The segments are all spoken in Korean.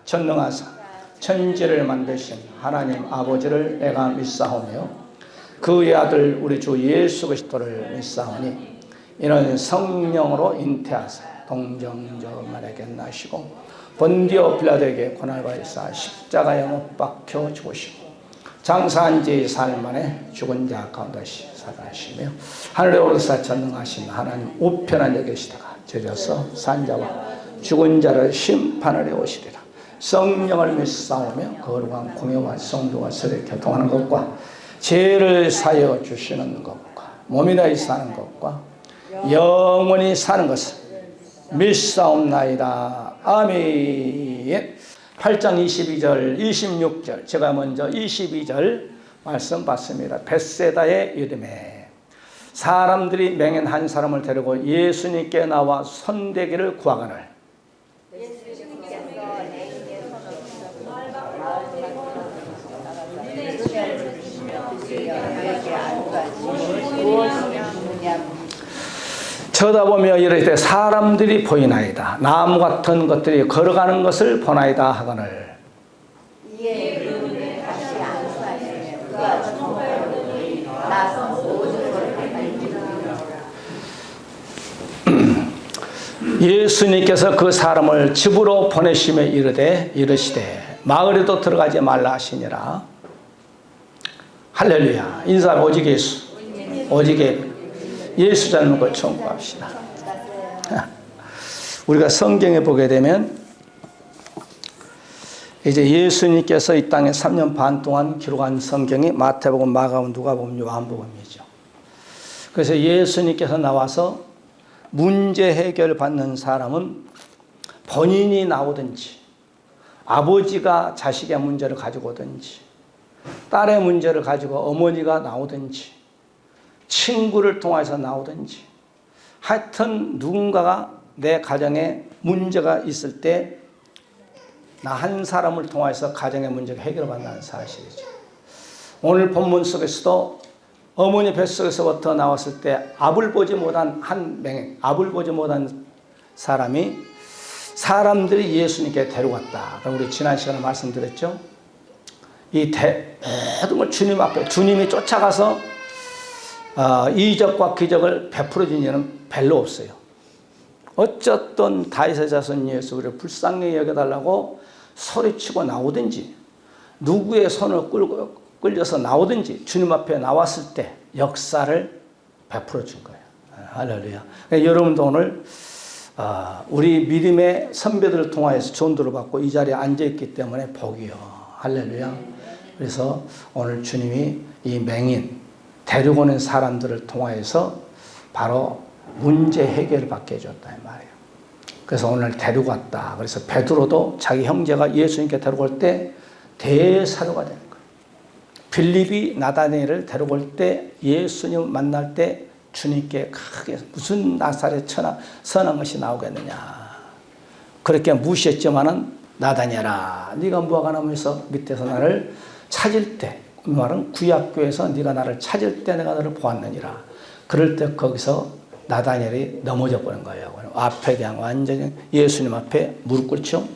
전능하사 천지를 만드신 하나님 아버지를 내가 믿사오며 그의 아들 우리 주 예수 그리스도를 믿사오니 이는 성령으로 잉태하사 동정녀에게 나시고 본디오 빌라도에게 고난을 받으사 십자가에 못 박혀 죽으시고 장사한 지 사흘 만에 죽은 자 가운데시 살아나시며 하늘에 오르사 전능하신 하나님 우편한 데 계시다가 저져서 산자와 죽은 자를 심판하러 오시리라. 성령을 믿사오며 거룩한 공회와 성도가 서로 교통하는 것과 죄를 사여 주시는 것과 몸이 다히 사는 것과 영원히 사는 것을 믿사옵나이다. 아멘. 8장 22절 26절 제가 먼저 22절 말씀 봤습니다. 벳세다의 이름에 사람들이 맹인 한 사람을 데리고 예수님께 나와 손대기를 구하거늘 쳐다보며 이르되 사람들이 보이나이다. 나무 같은 것들이 걸어가는 것을 보나이다 하거늘 이에 그분을 다시 안수하시며 그가 정말로 나서 모든 것을 예수님께서 그 사람을 집으로 보내시며 이르시되 마을에도 들어가지 말라 하시니라. 할렐루야. 인사 오직 예수. 오직 예수 닮은 걸 청구합시다. 우리가 성경에 보게 되면 이제 예수님께서 이 땅에 3년 반 동안 기록한 성경이 마태복음, 마가복음, 누가복음, 요한복음이죠. 그래서 예수님께서 나와서 문제 해결 받는 사람은 본인이 나오든지 아버지가 자식의 문제를 가지고 오든지 딸의 문제를 가지고 어머니가 나오든지 친구를 통해서 나오든지 하여튼 누군가가 내 가정에 문제가 있을 때 나 한 사람을 통해서 가정의 문제가 해결받는다는 사실이죠. 오늘 본문 속에서도 어머니 뱃속에서부터 나왔을 때 압을 보지 못한 한 맹인, 압을 보지 못한 사람이 사람들이 예수님께 데려갔다. 그럼 우리 지난 시간에 말씀드렸죠. 이 모든 걸 주님 앞에 주님이 쫓아가서 이적과 기적을 베풀어 준 일은 별로 없어요. 어쨌든 다윗의 자손 예수 우리를 불쌍히 여겨달라고 소리치고 나오든지 누구의 손을 끌려서 나오든지 주님 앞에 나왔을 때 역사를 베풀어 준 거예요. 할렐루야. 여러분도 오늘 우리 믿음의 선배들을 통하여서 전도를 받고 이 자리에 앉아있기 때문에 복이요. 할렐루야. 그래서 오늘 주님이 이 맹인 데리고 오는 사람들을 통하여서 바로 문제 해결을 받게 해줬다 이 말이에요. 그래서 오늘 데리고 왔다. 그래서 베드로도 자기 형제가 예수님께 데리고 올 때 대사도가 되는 거예요. 빌립이 나다니엘을 데리고 올 때 예수님 만날 때 주님께 크게 무슨 나사렛 선한 것이 나오겠느냐. 그렇게 무시했지만은 나다니엘아 네가 무화과나무에서 밑에서 나를 찾을 때 그 말은 구약교에서 네가 나를 찾을 때 내가 너를 보았느니라. 그럴 때 거기서 나다니엘이 넘어져 버린 거예요. 앞에 그냥 완전히 예수님 앞에 무릎 꿇죠.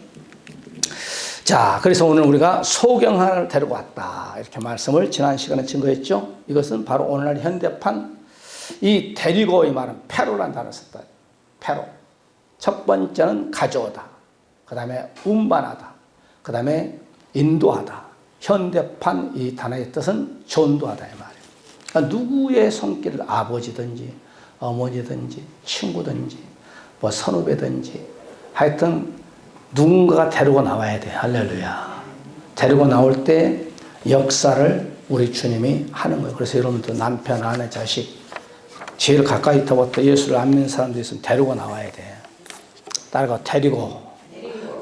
자, 그래서 오늘 우리가 소경 하나를 데리고 왔다. 이렇게 말씀을 지난 시간에 증거했죠. 이것은 바로 오늘날 현대판 이 데리고 이 말은 페로라는 단어를 썼다. 페로. 첫 번째는 가져오다. 그 다음에 운반하다. 그 다음에 인도하다. 현대판 이 단어의 뜻은 전도하다 이 말이에요. 그러니까 누구의 손길을 아버지든지 어머니든지 친구든지 뭐 선후배든지 하여튼 누군가가 데리고 나와야 돼. 할렐루야. 데리고 나올 때 역사를 우리 주님이 하는 거예요. 그래서 여러분도 남편, 아내, 자식 제일 가까이서부터 예수를 안 믿는 사람들이 있으면 데리고 나와야 돼. 따라가 데리고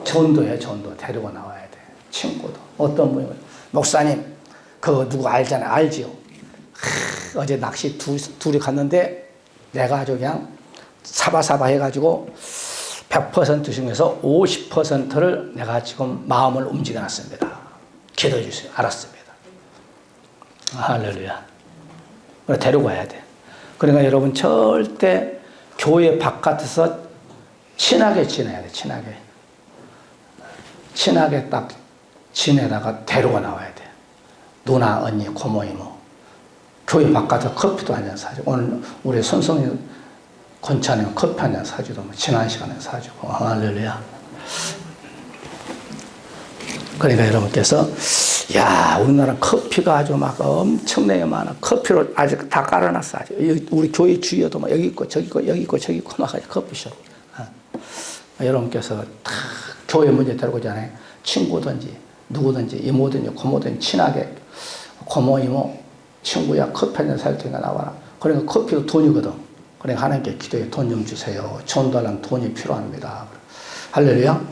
전도해. 전도 데리고 나와야 돼. 친구도 어떤 분이 목사님 그거 누구 알잖아요. 알지요. 어제 낚시 둘이 갔는데 내가 아주 그냥 사바사바 해가지고 100% 중에서 50%를 내가 지금 마음을 움직여놨습니다. 기도해 주세요. 알았습니다. 할렐루야. 데리고 와야 돼. 그러니까 여러분 절대 교회 바깥에서 친하게 지내야 돼. 친하게. 친하게 딱 지내다가 데리고 나와야 돼. 누나, 언니, 고모, 이모. 교회 바깥에서 커피도 한 잔 사주고, 오늘 우리 손성이 권찬이 커피 한 잔 사주도 뭐 지난 시간에 사주고, 할렐루야. 그러니까 여러분께서, 야, 우리나라 커피가 아주 막 엄청나게 많아. 커피로 아직 다 깔아놨어. 아주. 우리 교회 주위에도 막 여기 있고, 저기 있고, 여기 있고, 저기 있고, 막 커피숍. 여러분께서 다 교회 문제 데리고 오잖아요. 친구든지, 누구든지, 이모든지, 고모든지, 친하게, 고모, 이모, 친구야, 커피 한 잔 살 테니까 나와라. 그러니까 커피도 돈이거든. 그러니까 하나님께 기도에 돈 좀 주세요. 전도하려면 돈이 필요합니다. 할렐루야.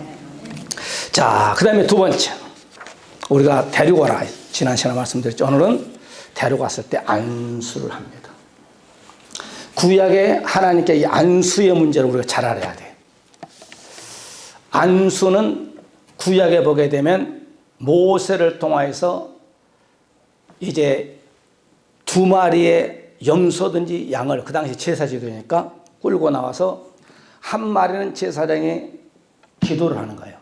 자, 그 다음에 두 번째. 우리가 데리고 와라. 지난 시간에 말씀드렸죠. 오늘은 데리고 왔을 때 안수를 합니다. 구약에 하나님께 이 안수의 문제를 우리가 잘 알아야 돼. 안수는 구약에 보게 되면 모세를 통하여서 이제 두 마리의 염소든지 양을, 그 당시 제사지도니까 끌고 나와서 한 마리는 제사장이 기도를 하는 거예요.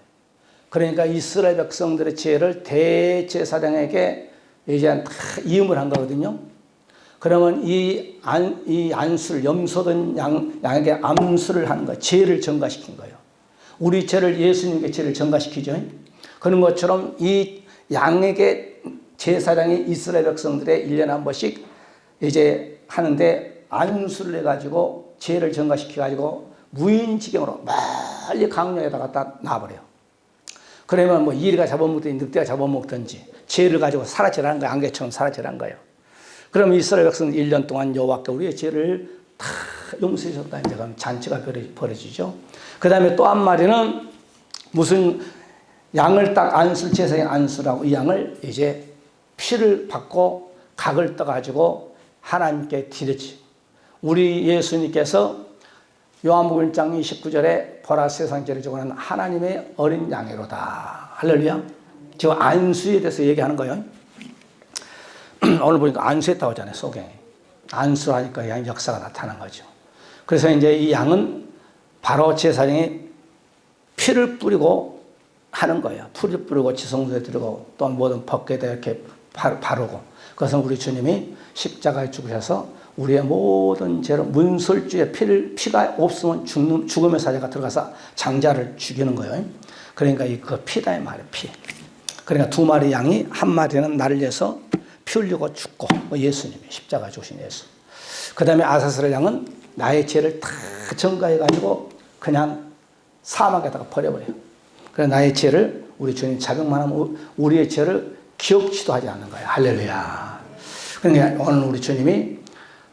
그러니까 이스라엘 백성들의 죄를 대제사장에게 이제 다 이음을 한 거거든요. 그러면 이 안수를, 염소든 양에게 안수를 하는 거예요. 죄를 전가시킨 거예요. 우리 죄를 예수님께 죄를 전가시키죠. 그런 것처럼 이 양에게 제사장이 이스라엘 백성들의 1년에 한 번씩 이제 하는데 안수를 해가지고 죄를 전가시켜가지고 무인지경으로 멀리 강릉에다 갖다 놔버려요. 그러면 뭐 이리가 잡아먹든지 늑대가 잡아먹든지 죄를 가지고 사라지라는 거예요. 안개처럼 사라지라는 거예요. 그러면 이스라엘 백성은 1년 동안 여호와께 우리의 죄를 다 용서해 줬다. 이제 그럼 잔치가 벌어지죠. 그 다음에 또 한 마리는 무슨 양을 딱 안수, 제사장의 안수라고 이 양을 이제 피를 받고 각을 떠가지고 하나님께 드렸지. 우리 예수님께서 요한복음 1장 29절에 보라 세상 죄를 지고 나는 하나님의 어린 양이로다. 할렐루야. 지금 안수에 대해서 얘기하는 거예요. 오늘 보니까 안수했다고 하잖아요. 소경이. 안수하니까 양 역사가 나타난 거죠. 그래서 이제 이 양은 바로 제사장이 피를 뿌리고 하는 거예요. 피를 뿌리고 지성소에 들고 또 모든 벗게다 이렇게 바르고. 그것은 우리 주님이 십자가에 죽으셔서 우리의 모든 죄로 문설주에 피가 없으면 죽음의 사자가 들어가서 장자를 죽이는 거예요. 그러니까 그 피다 이 말이에요. 피. 그러니까 두 마리 양이 한 마리는 나를 위해서 피 흘리고 죽고 예수님이 십자가 죽으신 예수. 그 다음에 아사스를 양은 나의 죄를 다 전가해가지고 그냥 사막에다가 버려버려요. 그래서 나의 죄를 우리 주님 자격만 하면 우리의 죄를 기억치도 하지 않는 거예요. 할렐루야. 그러니까 오늘 우리 주님이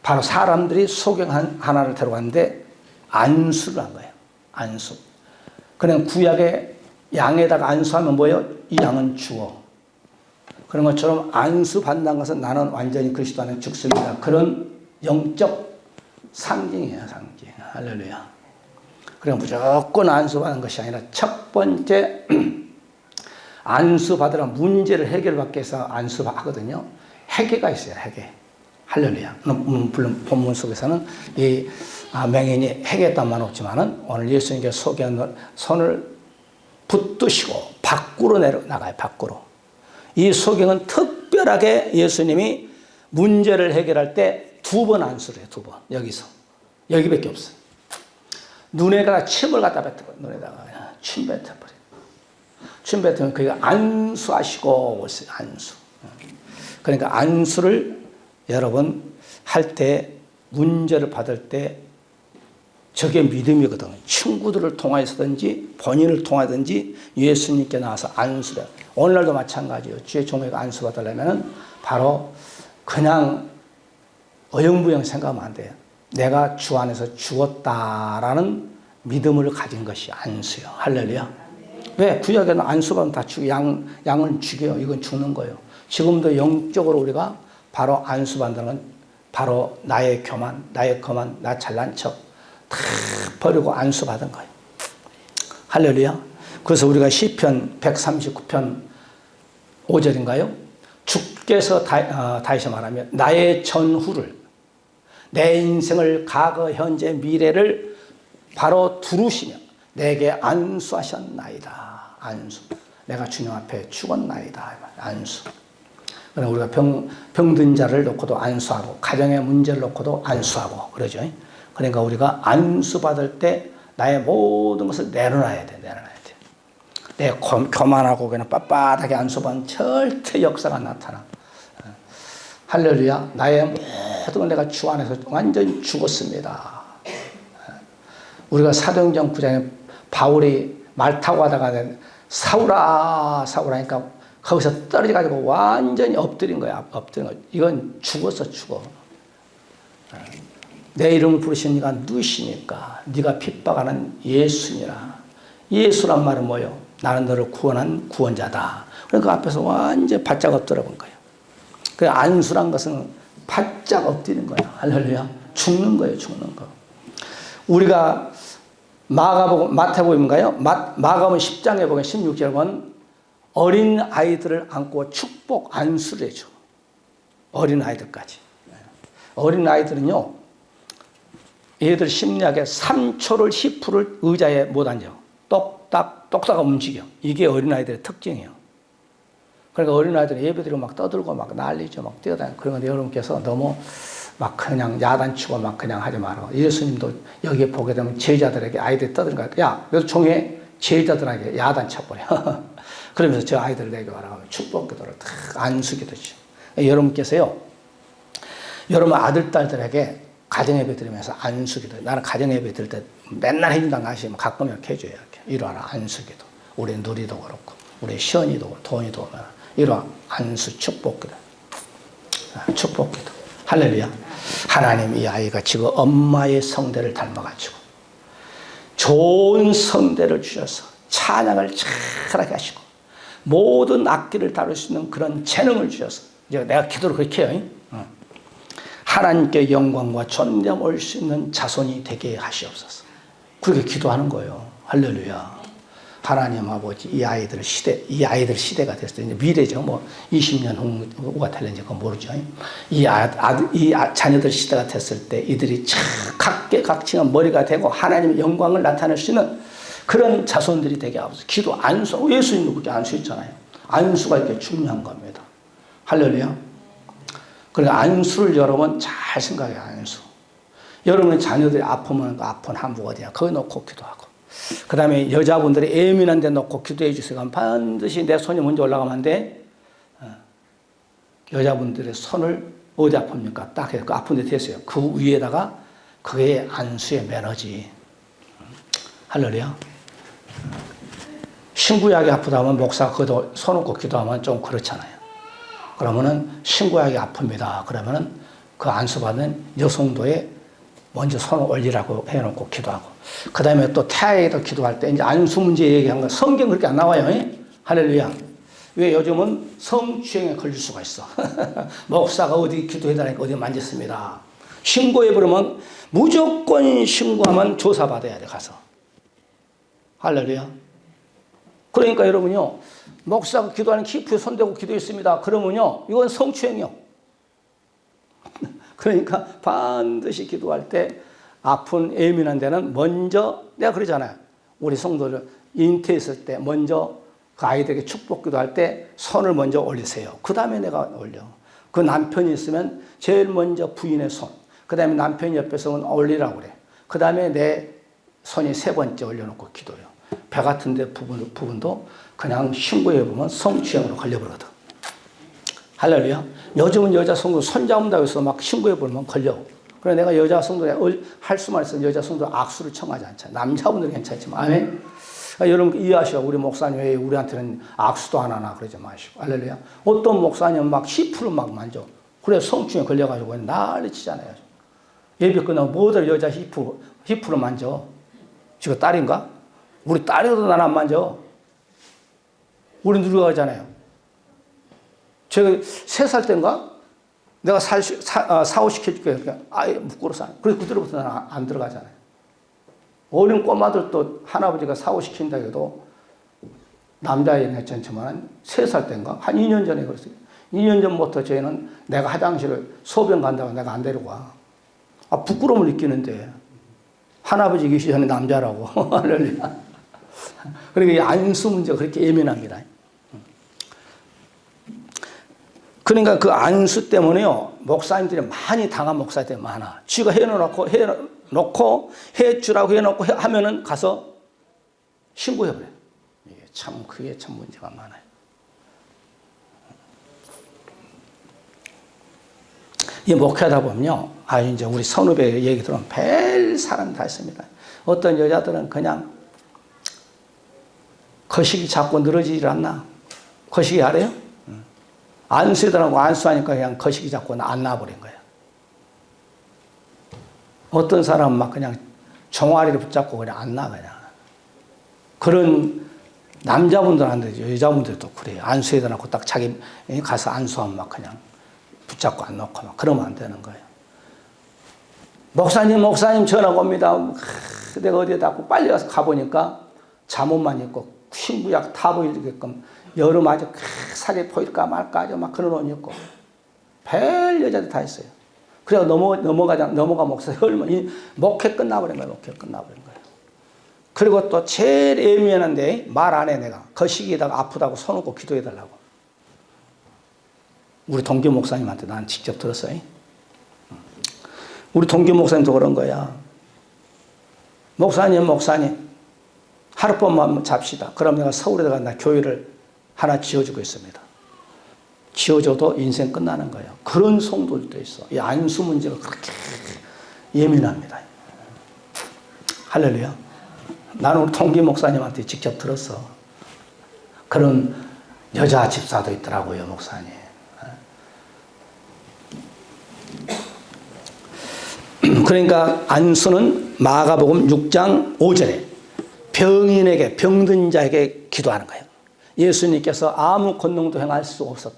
바로 사람들이 소경 하나를 데려갔는데 안수를 한 거예요. 안수. 그냥 구약의 양에다가 안수하면 뭐예요? 이 양은 죽어. 그런 것처럼 안수 받는 것은 나는 완전히 그리스도 안에 죽습니다. 그런 영적 상징이에요. 상징. 할렐루야. 그럼 무조건 안수 받는 것이 아니라 첫 번째 안수 받으라 문제를 해결받기 위해서 안수 하거든요. 회개가 있어요. 회개. 할렐루야. 물론 본문 속에서는 이 맹인이 회개했단 말은 없지만은 오늘 예수님께 소개한 손을 붙드시고 밖으로 나가요. 밖으로. 이 소경은 특별하게 예수님이 문제를 해결할 때 2번 안수를 해요. 2번. 여기서. 여기밖에 없어요. 눈에다가 침을 갖다 뱉고 눈에다가 침 뱉어버려요. 침 뱉으면 그게 안수하시고 오세요. 안수. 그러니까 안수를 여러분 할 때 문제를 받을 때 저게 믿음이거든요. 친구들을 통하여서든지 본인을 통하든지 예수님께 나와서 안수를. 오늘날도 마찬가지예요. 주의 종에게 안수 받으려면 바로 그냥 어영부영 생각하면 안 돼요. 내가 주 안에서 죽었다라는 믿음을 가진 것이 안수요. 할렐루야. 왜? 구약에는 안수받으면 다 양을 죽여요. 이건 죽는 거예요. 지금도 영적으로 우리가 바로 안수받는 건 바로 나의 교만, 나의 거만, 나 잘난 척 다 버리고 안수받은 거예요. 할렐루야. 그래서 우리가 시편 139편 5절인가요? 주께서 다시 말하면 나의 전후를 내 인생을 과거, 현재, 미래를 바로 두루시며 내게 안수하셨나이다. 안수. 내가 주님 앞에 죽었나이다. 안수. 그러나 우리가 병든 자를 놓고도 안수하고 가정의 문제를 놓고도 안수하고 그러죠. 그러니까 우리가 안수받을 때 나의 모든 것을 내려놔야 돼. 내 교만하고 그냥 빳빳하게 안수받으면 절대 역사가 나타나. 할렐루야. 나의 모든 걸 내가 주 안에서 완전히 죽었습니다. 우리가 사도행전 9장에 바울이 말 타고 가다가 사울아 하니까 거기서 떨어져가지고 완전히 엎드린 거야. 이건 죽었어. 내 이름을 부르신 네가 누구십니까? 네가 핍박하는 예수니라. 예수란 말은 뭐예요? 나는 너를 구원한 구원자다. 그러니까 그 앞에서 완전히 바짝 엎드려본 거예요. 그 안수란 것은 바짝 엎드리는 거예요. 할렐루야. 죽는 거예요. 죽는 거. 우리가 마태복음인가요? 마가복음 10장에 보면 16절에 보면 어린 아이들을 안고 축복 안수를 해줘. 어린 아이들까지. 어린 아이들은요, 얘들 심리학에 3초를 10%를 의자에 못 앉아. 똑딱 움직여. 이게 어린 아이들의 특징이에요. 그러니까 어린 아이들은 예배드리고 막 떠들고 막 난리죠. 막 뛰어다니고. 그러면 여러분께서 너무 막 그냥 야단치고 막 그냥 하지 마라. 예수님도 여기에 보게 되면 제자들에게 아이들이 떠드는 거야. 야, 너도 종해 제자들에게 야단 쳐버려. 그러면서 저 아이들을 내게 와라. 축복기도를 탁 안수기도죠. 여러분께서요, 여러분 아들, 딸들에게 가정예배 드리면서 안수기도. 나는 가정예배 드릴 때 맨날 해준다는 거 아시면 가끔 이렇게 해줘요. 이렇게. 이러라, 안수기도. 우리 누리도 그렇고, 우리 시연이도 그렇고, 도원이도 오면 이러라, 안수 축복기도. 축복기도. 할렐루야. 하나님 이 아이가 지금 엄마의 성대를 닮아가지고 좋은 성대를 주셔서 찬양을 잘하게 하시고 모든 악기를 다룰 수 있는 그런 재능을 주셔서 이제 내가 기도를 그렇게 해요. 하나님께 영광과 존귀함 올 수 있는 자손이 되게 하시옵소서. 그렇게 기도하는 거예요. 할렐루야. 하나님 아버지 이 아이들 시대가 됐을 때 이제 미래죠. 뭐 20년 후가 될는지 그건 모르죠. 이 자녀들 시대가 됐을 때 이들이 각각층한 머리가 되고 하나님의 영광을 나타낼 수 있는 그런 자손들이 되게 하옵소서. 기도 안수, 예수님도 그렇게 안수했잖아요. 안수가 이렇게 중요한 겁니다. 할렐루야. 그러니까 안수를 여러분 잘 생각해요. 안수. 여러분의 자녀들이 아프면 그 아픈 한복 어디야? 거기 놓고 기도하고. 그 다음에 여자분들이 예민한 데 놓고 기도해 주세요. 반드시 내 손이 먼저 올라가면 안 돼. 여자분들의 손을 어디 아픕니까? 딱 해서 그 아픈 데 대세요. 그 위에다가 그게 안수의 매너지. 할렐루야. 신구약이 아프다면 목사가 그도 손 얹고 기도하면 좀 그렇잖아요. 그러면은 신구약이 아픕니다. 그러면은 그 안수받는 여성도에 먼저 손을 올리라고 해놓고 기도하고. 그 다음에 또 태아에도 기도할 때 이제 안수 문제 얘기한 거 성경 그렇게 안 나와요. 할렐루야. 왜 요즘은 성추행에 걸릴 수가 있어. 목사가 어디 기도해달라니까 어디 만졌습니다. 신고해버리면 무조건 신고하면 조사받아야 돼, 가서. 할렐루야. 그러니까 여러분요, 목사가 기도하는 기프에 손대고 기도했습니다. 그러면요, 이건 성추행이요. 그러니까 반드시 기도할 때 아픈 예민한 데는 먼저 내가 그러잖아요. 우리 성도들 잉태했을 때 먼저 그 아이들에게 축복 기도할 때 손을 먼저 올리세요. 그 다음에 내가 올려. 그 남편이 있으면 제일 먼저 부인의 손, 그 다음에 남편이 옆에서 올리라고 그래. 그 다음에 내 손이 세 번째 올려놓고 기도해요. 배 같은 데 부분도 그냥 신고해보면 성추행으로 걸려버거든. 할렐루야. 요즘은 여자 성도 손잡는다고 해서 막 신고해보면 걸려. 그래 내가 여자 성도에 할 수만 있으면 여자 성도 악수를 청하지 않잖아요. 남자분들은 괜찮지만. 아멘. 여러분 이해하시고 우리 목사님 왜 우리한테는 악수도 안 하나 그러지 마시고. 할렐루야. 어떤 목사님 막 10% 막 만져. 그래 성추행에 걸려가지고 난리 치잖아요. 예배 끝나고 뭐들 여자 10% 만져. 지금 딸인가? 우리 딸이도 난 안 만져. 우리 누리가 하잖아요. 제가 3살 때인가? 내가 사오시켜줄게. 그러니까 아예 묶어서. 그래서 그때부터 나는 안 들어가잖아요. 어린 꼬마들도 할아버지가 사오시킨다 해도 남자애는 괜찮지만 3살 때인가? 한 2년 전에 그랬어요. 2년 전부터 저희는 내가 화장실을 소변 간다고 내가 안 데려가. 부끄러움을 느끼는데 할아버지 계시 전에 남자라고. 그러니까 이 안수 문제가 그렇게 예민합니다. 그러니까 그 안수 때문에요. 목사님들이 많이 당한 목사들이 많아. 쥐가 해놓고 해주라고 해놓고 하면은 가서 신고해버려요. 이게 참, 그게 참 문제가 많아요. 이 목회하다 보면요. 이제 우리 선후배 얘기 들으면 별 사람 다 있습니다. 어떤 여자들은 그냥 거시기 자꾸 늘어지질 않나? 거시기 알아요? 안수하더라고 안수하니까 그냥 거시기 자꾸 안 나와버린 거예요. 어떤 사람은 막 그냥 종아리를 붙잡고 그냥 안 나, 그냥. 그런 남자분들한테 여자분들도 그래요. 안수해달라고 딱 자기 가서 안수하면 막 그냥 붙잡고 안 놓고 막 그러면 안 되는 거예요. 목사님 전화가 옵니다. 내가 어디에 닿고 빨리 가서 가보니까 잠옷만 입고 신부약 타 보이게끔 여름 아주 살이 보일까 말까 아주 막 그런 옷 입고 별 여자들 다 있어요. 그래서 넘어가 목사님 얼마나 목회 끝나버린 거예요. 목회 끝나버린 거예요. 그리고 또 제일 예민한데 말 안 해 내가 거시기에다가 아프다고 손 얹고 기도해달라고. 우리 동기 목사님한테 난 직접 들었어요. 우리 동기 목사님도 그런 거야. 목사님 하룻밤만 잡시다. 그럼 내가 서울에다가 나 교회를 하나 지어주고 있습니다. 지어줘도 인생 끝나는 거예요. 그런 성도들도 있어. 이 안수 문제가 그렇게 예민합니다. 할렐루야. 나는 우리 동기 목사님한테 직접 들었어. 그런 여자 집사도 있더라고요, 목사님. 그러니까 안수는 마가복음 6장 5절에 병인에게 병든 자에게 기도하는 거예요. 예수님께서 아무 권능도 행할 수 없어.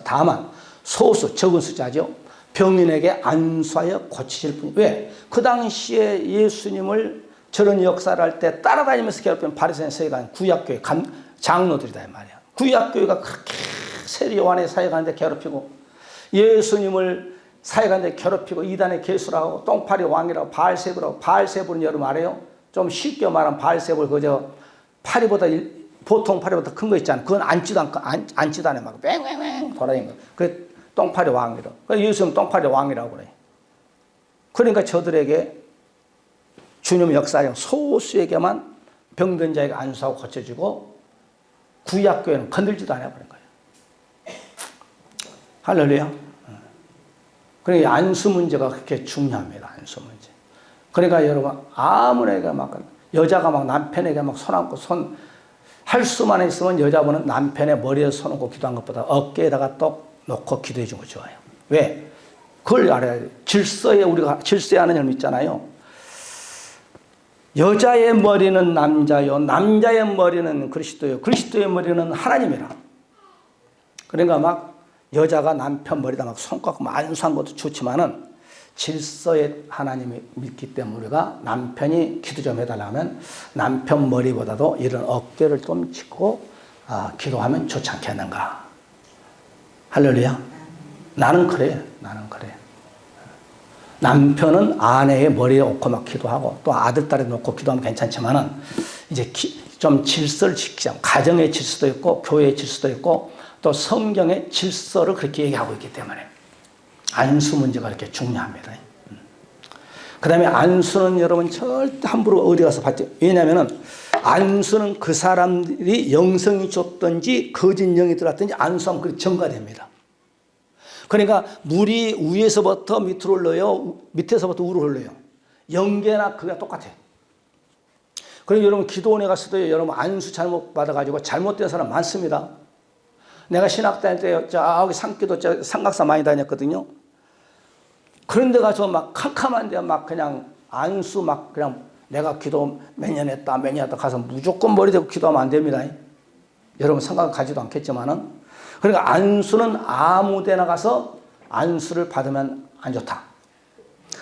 다만 소수 적은 숫자죠. 병인에게 안수하여 고치실 뿐. 왜? 그 당시에 예수님을 저런 역사를 할 때 따라다니면서 괴롭히는 바리새인 서기관 구약교회 장로들이다 이 말이야. 구약교회가 그렇게 세례 요한의 사역하는데 괴롭히고 예수님을 사역하는데 괴롭히고 이단의 개수라고 똥파리 왕이라고 바알세불은 여러분 알아요? 좀 쉽게 말하면 바알세불 그저 파리보다 보통 파리보다 큰 거 있잖아. 그건 앉지도 않아. 막 뺑뺑뺑 돌아다니는 거. 그 똥파리 왕이라고. 그러니까 예수님 똥파리 왕이라고 그래. 그러니까 저들에게 주님 역사에 소수에게만 병든 자에게 안수하고 고쳐주고 구약교회는 건들지도 않아 버린 거예요. 할렐루야. 그러니까 안수 문제가 그렇게 중요합니다. 안수 문제. 그러니까 여러분 아무나 막 여자가 막 남편에게 막 손 얹고 할 수만 있으면 여자분은 남편의 머리에 손 얹고 기도한 것보다 어깨에다가 떡 놓고 기도해 주는 거 좋아요. 왜? 그걸 알아야 돼요. 우리가 질서하는 혈 있잖아요. 여자의 머리는 남자요, 남자의 머리는 그리스도요, 그리스도의 머리는 하나님이라. 그러니까 막 여자가 남편 머리다 막 손 깎고 안수한 것도 좋지만은 질서의 하나님이 믿기 때문에 우리가 남편이 기도 좀 해달라면 남편 머리보다도 이런 어깨를 좀 짚고 기도하면 좋지 않겠는가. 할렐루야. 나는 그래. 남편은 아내의 머리에 얹고 막 기도하고 또 아들, 딸에 놓고 기도하면 괜찮지만은 이제 좀 질서를 지키자. 가정의 질서도 있고 교회의 질서도 있고 또 성경의 질서를 그렇게 얘기하고 있기 때문에 안수 문제가 그렇게 중요합니다. 그 다음에 안수는 여러분 절대 함부로 어디 가서 받지. 왜냐하면 안수는 그 사람들이 영성이 줬든지 거짓 영이 들어왔든지 안수하면 그게 증가됩니다. 그러니까 물이 위에서부터 밑으로 흘러요. 밑에서부터 위로 흘러요. 영계나 그게 똑같아요. 그러니까 여러분 기도원에 갔어도 여러분 안수 잘못 받아가지고 잘못된 사람 많습니다. 내가 신학 다닐 때 저기 산기도 삼각사 많이 다녔거든요. 그런데 가서 막 캄캄한데 막 그냥 안수 막 그냥 내가 기도 몇 년 했다 가서 무조건 머리 대고 기도하면 안 됩니다. 여러분 생각 가지도 않겠지만은 그러니까 안수는 아무 데나 가서 안수를 받으면 안 좋다.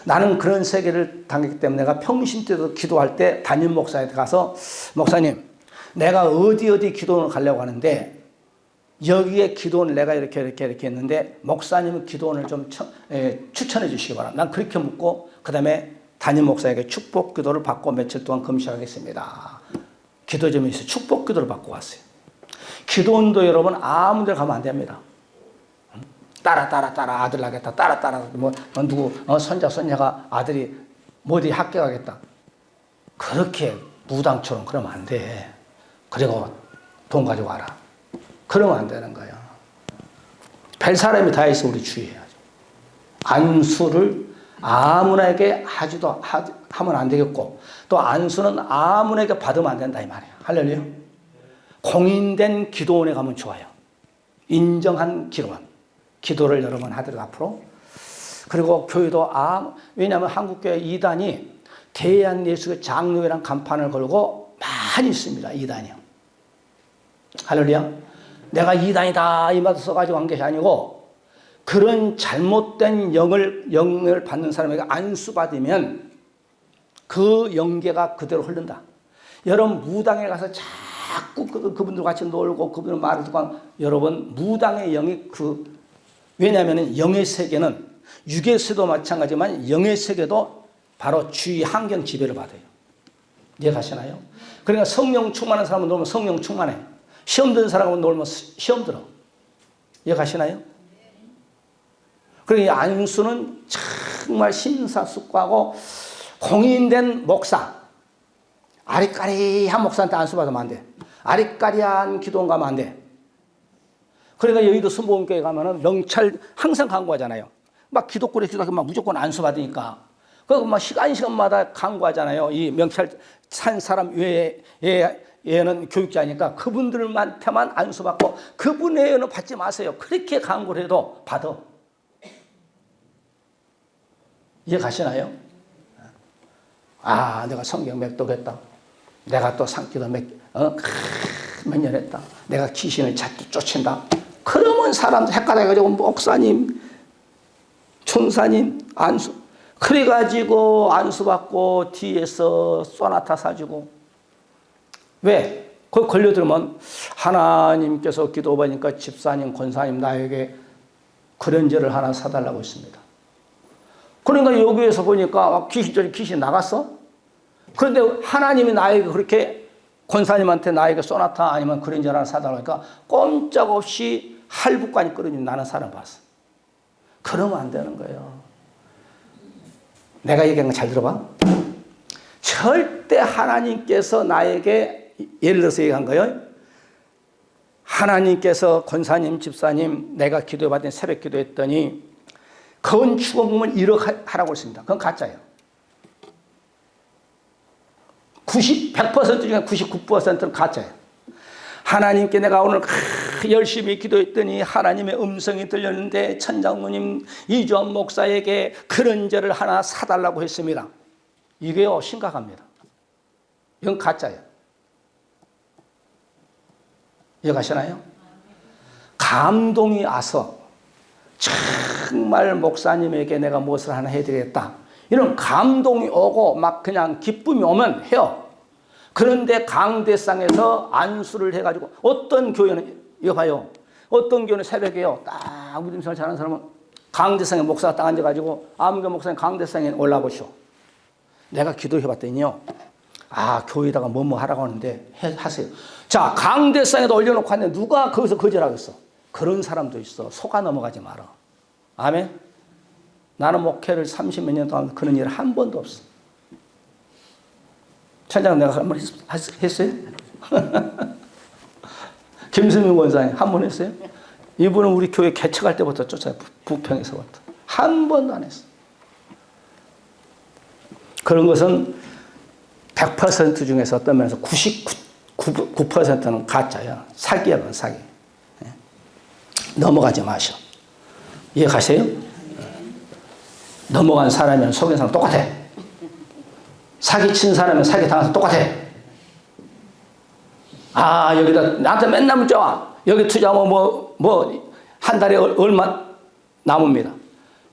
나는 그런 세계를 당했기 때문에 내가 평신 때도 기도할 때 담임 목사한테 가서 목사님 내가 어디 기도원을 가려고 하는데 여기에 기도원을 내가 이렇게 했는데 목사님은 기도원을 좀 추천해 주시기 바랍니다. 난 그렇게 묻고 그 다음에 담임 목사에게 축복 기도를 받고 며칠 동안 금식하겠습니다. 기도 좀 해주세요. 축복 기도를 받고 왔어요. 기도원도 여러분 아무 데 가면 안 됩니다. 따라 아들 나겠다. 따라 뭐 누구 손자 손녀가 아들이 뭐 어디 학교 가겠다. 그렇게 무당처럼 그러면 안 돼. 그리고 돈 가지고 와라. 그러면 안 되는 거예요. 별 사람이 다 있어 우리 주의해야죠. 안수를 아무나에게 하면 안 되겠고 또 안수는 아무나에게 받으면 안 된다 이 말이에요. 할렐루야. 공인된 기도원에 가면 좋아요. 인정한 기도원. 기도를 여러 번 하도록 앞으로. 그리고 교회도 왜냐하면 한국교회 2단이 대한예수교 장로회랑 간판을 걸고 많이 있습니다. 2단이요. 할렐루야. 내가 2단이다 이 말도 써가지고 한 것이 아니고 그런 잘못된 영을 받는 사람에게 안수받으면 그 영계가 그대로 흐른다. 여러분 무당에 가서 자꾸 그분들 같이 놀고 그분들 말을 듣고 여러분 무당의 영이 왜냐하면 영의 세계는 육의 세도 마찬가지지만 영의 세계도 바로 주의 환경 지배를 받아요. 이해가시나요? 그러니까 성령 충만한 사람은 놀면 성령 충만해. 시험 드는 사람은 놀면 시험 들어. 이해가시나요? 그러니까 안수는 정말 심사숙고하고 공인된 목사, 아리까리한 목사한테 안수 받으면 안 돼. 아리까리한 기도원 가면 안 돼. 그러니까 여의도 순복음교회 가면은 명찰 항상 강구하잖아요. 막 기독교에 기도하고 막 무조건 안수 받으니까. 그거 막 시간마다 강구하잖아요. 이 명찰 산 사람 외에는 교육자니까 그분들한테만 안수 받고 그분 외에는 받지 마세요. 그렇게 강구를 해도 받아. 이해 가시나요? 내가 성경 맥독했다. 내가 또 상기도 몇 년 했다. 내가 귀신을 쫓친다. 그러면 사람들 헷갈려가지고 목사님, 총사님 안수 그래가지고 안수받고 뒤에서 소나타 사주고 왜? 거기 걸려들면 하나님께서 기도받으니까 집사님, 권사님 나에게 그런저를 하나 사달라고 했습니다. 그러니까 여기에서 보니까 귀신 나갔어? 그런데 하나님이 나에게 그렇게 권사님한테 나에게 소나타 아니면 그런저 하나 사달라고 하니까 꼼짝없이 할부까지 끌어주는 나는 사람 봤어. 그러면 안 되는 거예요. 내가 얘기한 거 잘 들어봐. 절대 하나님께서 나에게 예를 들어서 얘기한 거예요. 하나님께서 권사님, 집사님 내가 기도받은 새벽 기도했더니 건축업은 1억 하라고 했습니다. 그건 가짜예요. 100% 중에 99%는 가짜예요. 하나님께 내가 오늘 열심히 기도했더니 하나님의 음성이 들렸는데 천장로님 이주환 목사에게 그런저를 하나 사달라고 했습니다. 이게요 심각합니다. 이건 가짜예요. 이해가시나요? 감동이 와서 정말 목사님에게 내가 무엇을 하나 해드리겠다. 이런 감동이 오고 막 그냥 기쁨이 오면 해요. 그런데 강대상에서 안수를 해가지고 어떤 교회는 이거 봐요. 어떤 교회는 새벽에요. 딱 믿음생활 잘하는 사람은 강대상에 목사가 딱 앉아가지고 암교 목사님 강대상에 올라보시오. 내가 기도해봤더니요. 교회에다가 뭐뭐 하라고 하는데 하세요. 자, 강대상에도 올려놓고 하는데 누가 거기서 거절하겠어? 그런 사람도 있어. 속아 넘어가지 마라. 아멘. 나는 목회를 30몇 년 동안 그런 일 한 번도 없어. 천장 내가 한 번 했어요? 김수민 권사님 한 번 했어요? 이분은 우리 교회 개척할 때부터 쫓아요. 부평에서부터. 한 번도 안 했어. 그런 것은 100% 중에서 어떤 면에서 99%는 가짜야. 사기야, 그건 사기. 넘어가지 마셔. 이해 가세요? 넘어간 사람이면 속인 사람 똑같아. 사기친 사람이면 사기 당해서 똑같아. 여기다 나한테 맨날 문자 와. 여기 투자하면 한 달에 얼마 남습니다.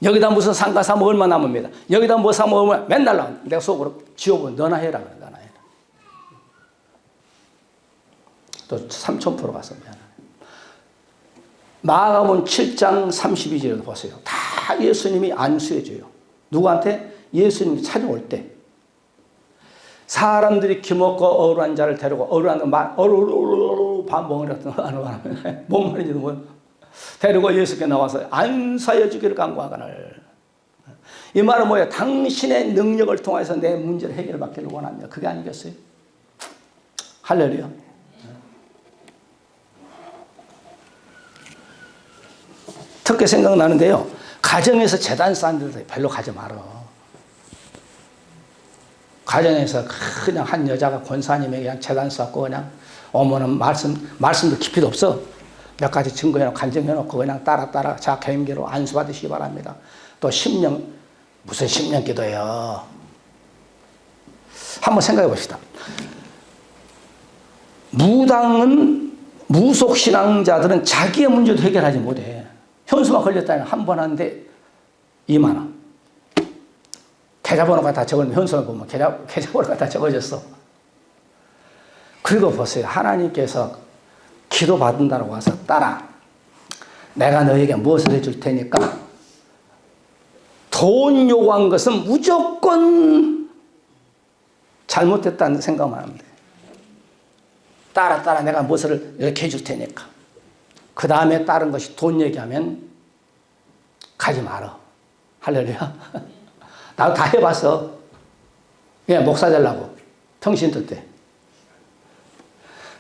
여기다 무슨 상가 사면 얼마 남습니다. 여기다 뭐 사면 얼마 맨날 나와. 내가 속으로 지워보면 너나 해라 그래. 너나 해라. 또 3,000% 가서 미안해. 마가복음 7장 32절을 보세요. 다 예수님이 안수해줘요. 누구한테? 예수님이 찾아올 때. 사람들이 기먹고 어루한 자를 데리고 어루한 말 어루루 반봉을 했던 못 말인지도 뭐 데리고 예수께 나와서 안수하여 주기를 간구하거늘. 이 말은 뭐예요? 당신의 능력을 통해서 내 문제를 해결받기를 원합니다. 그게 아니겠어요? 할렐루야. 특히 생각나는데요. 가정에서 재단 쌓는 데 별로 가지 말어. 가정에서 그냥 한 여자가 권사님에게 그냥 재단 쌓고 그냥 어머는 말씀도 깊이도 없어. 몇 가지 증거해놓고 간증해놓고 그냥 따라 자 개인기로 안수받으시기 바랍니다. 또 10년 무슨 10년 기도예요. 한번 생각해 봅시다. 무속신앙자들은 자기의 문제도 해결하지 못해. 현수막 걸렸다니 한 번 하는데 2만 원. 계좌번호가 다 적어놓으면 현수막 보면 계좌번호가 다 적어졌어. 그리고 보세요. 하나님께서 기도 받는다고 와서 따라 내가 너에게 무엇을 해줄 테니까 돈 요구한 것은 무조건 잘못됐다는 생각만 하면 돼. 따라 내가 무엇을 이렇게 해줄 테니까. 그 다음에 다른 것이 돈 얘기하면 가지 말어. 할렐루야. 나도 다 해봤어. 예, 목사 되려고. 평신 뜻대.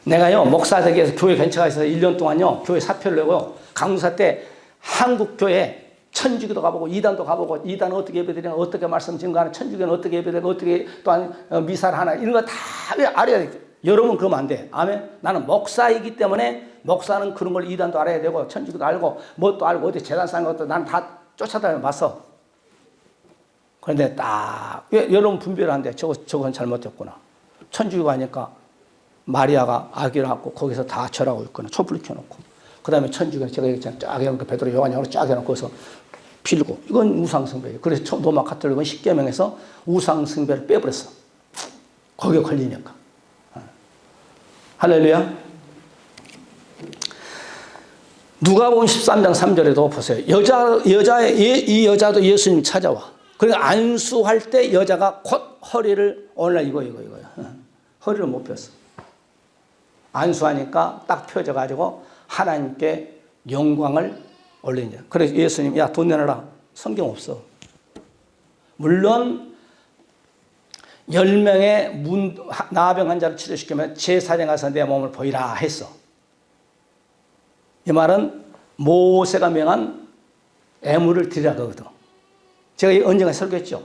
내가요, 목사 되기 위해서 교회 근처가 있어서 1년 동안요, 교회 사표를 내고, 강사 때 한국교회 천주교도 가보고, 이단도 가보고, 이단은 어떻게 예배드리나, 어떻게 말씀 증거하나, 천주교는 어떻게 예배드리나, 어떻게 또한 미사를 하나, 이런 거 다 알아야 돼. 여러분 그러면 안 돼. 아멘. 나는 목사이기 때문에 목사는 그런 걸 이단도 알아야 되고, 천주교도 알고, 뭣도 알고, 어디 재단 쌓는 것도 난 다 쫓아다녀봤어. 그런데 딱, 왜 여러분 분별한데 저건 잘못됐구나. 천주교가 하니까 마리아가 아기를 낳고 거기서 다 절하고 있거나 촛불을 켜놓고. 그 다음에 천주교가 제가 얘기했잖아요. 쫙 해놓고 베드로 요한이라고 쫙 해놓고 거기서 빌고. 이건 우상숭배예요. 그래서 로마 가톨릭은 10계명에서 우상숭배를 빼버렸어. 거기에 걸리니까. 할렐루야. 누가복음 13장 3절에도 보세요. 이 여자도 예수님이 찾아와. 그러니까 안수할 때 여자가 곧 허리를 오늘날 이거야. 허리를 못 폈어. 안수하니까 딱 펴져가지고 하나님께 영광을 올리냐. 그래서 예수님, 야, 돈 내놔라. 성경 없어. 물론 10명의 나병 환자를 치료시키면 제사장에 가서 내 몸을 보이라 했어. 이 말은 모세가 명한 애물을 드리라 그거거든. 제가 언젠가 설교했죠.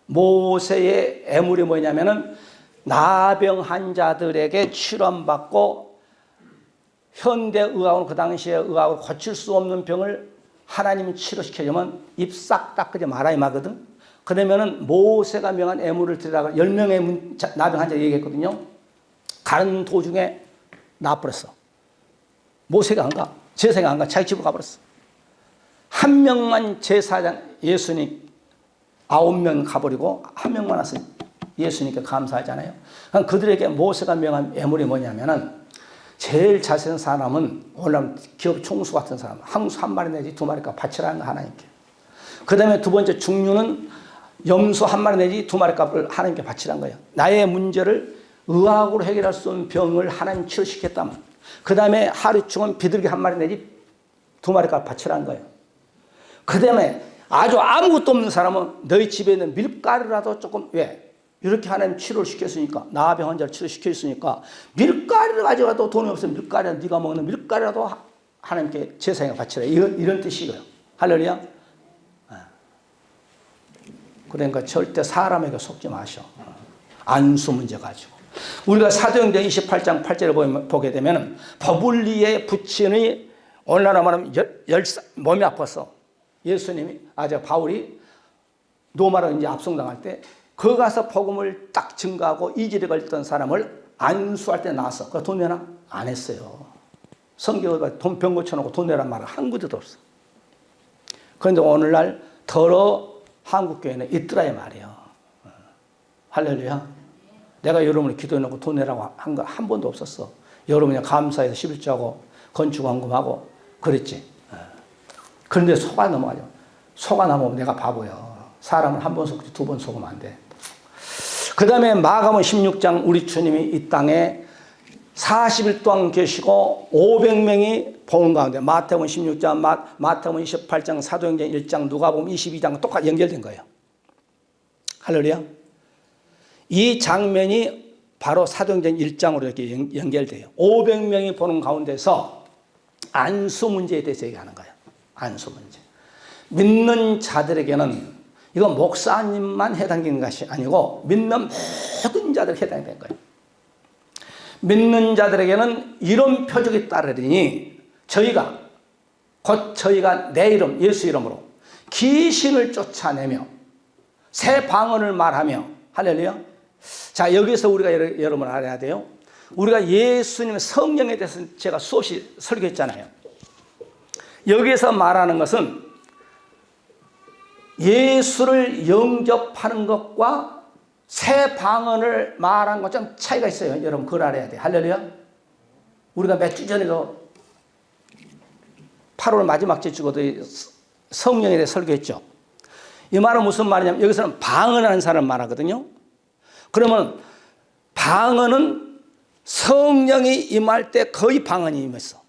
모세의 애물이 뭐냐면은 나병 환자들에게 치료받고 현대의학으로 그 당시에 의학으로 고칠 수 없는 병을 하나님이 치료시켜주면 입 싹 닦지 마라 이 말거든. 그러면은 모세가 명한 애물을 드리라고 10명의 나병 환자 얘기했거든요. 가는 도중에 나버렸어. 모세가 안 가. 제사가 안 가. 자기 집으로 가버렸어. 한 명만 제사장 예수님 9명 가버리고 한 명만 와서 예수님께 감사하잖아요. 그러니까 그들에게 모세가 명한 애물이 뭐냐면은 제일 잘생긴 사람은 오늘날 기업 총수 같은 사람 항수 1마리 내지 2마리가 바치라는 거 하나님께. 그 다음에 두 번째 중류는 염소 1마리 내지 2마리 값을 하나님께 바치라는 거예요. 나의 문제를 의학으로 해결할 수 없는 병을 하나님 치료시켰다면 그 다음에 하루충은 비둘기 1마리 내지 2마리 값을 바치라는 거예요. 그 다음에 아주 아무것도 없는 사람은 너희 집에 있는 밀가루라도 조금 왜? 이렇게 하나님 치료를 시켰으니까 나병 환자를 치료시켰으니까 밀가루를 가져가도 돈이 없으면 밀가루라도 네가 먹는 밀가루라도 하나님께 제사에 바치라. 이런 뜻이고요. 할렐루야. 그러니까 절대 사람에게 속지 마셔. 안수 문제 가지고. 우리가 사도행전 28장 8절을 보게 되면 버블리의 부친이 오늘날 말하면 몸이 아팠어. 예수님이 바울이 로마로 이제 압송당할 때 그 가서 복음을 딱 증거하고 이질에 걸렸던 사람을 안수할 때 나왔어. 그 돈 내나? 안 했어요. 성경에 돈 병 고쳐놓고 돈 내란 말은 한 구절도 없어. 그런데 오늘날 더러 한국교회는 있더라 이 말이에요. 할렐루야. 내가 여러분을 기도해놓고 돈 내라고 한 거 한 번도 없었어. 여러분이 감사해서 11조하고 건축원금하고 그랬지. 그런데 속아 넘어가죠. 속아 넘어오면 내가 바보야. 사람은 한 번 속지 2번 속으면 안 돼. 그 다음에 마가복음 16장 우리 주님이 이 땅에 40일 동안 계시고 500명이 보는 가운데 마태복음 16장, 마태복음 28장, 사도행전 1장, 누가복음 22장 똑같이 연결된 거예요. 할렐루야. 이 장면이 바로 사도행전 1장으로 이렇게 연결돼요. 500명이 보는 가운데서 안수 문제에 대해서 얘기하는 거예요. 안수 문제. 믿는 자들에게는 이건 목사님만 해당되는 것이 아니고 믿는 모든 자들에게 해당되는 거예요. 믿는 자들에게는 이런 표적이 따르리니 저희가 곧 저희가 내 이름 예수 이름으로 귀신을 쫓아내며 새 방언을 말하며 할렐루야. 자, 여기서 우리가 여러분 알아야 돼요. 우리가 예수님의 성령에 대해서 제가 수없이 설교했잖아요. 여기서 말하는 것은 예수를 영접하는 것과 새 방언을 말하는 것 좀 차이가 있어요. 여러분 그걸 알아야 돼요. 할렐루야. 우리가 몇 주 전에도 8월 마지막 주 주고도 성령에 대해 설교했죠. 이 말은 무슨 말이냐면 여기서는 방언하는 사람을 말하거든요. 그러면 방언은 성령이 임할 때 거의 방언이 임했어.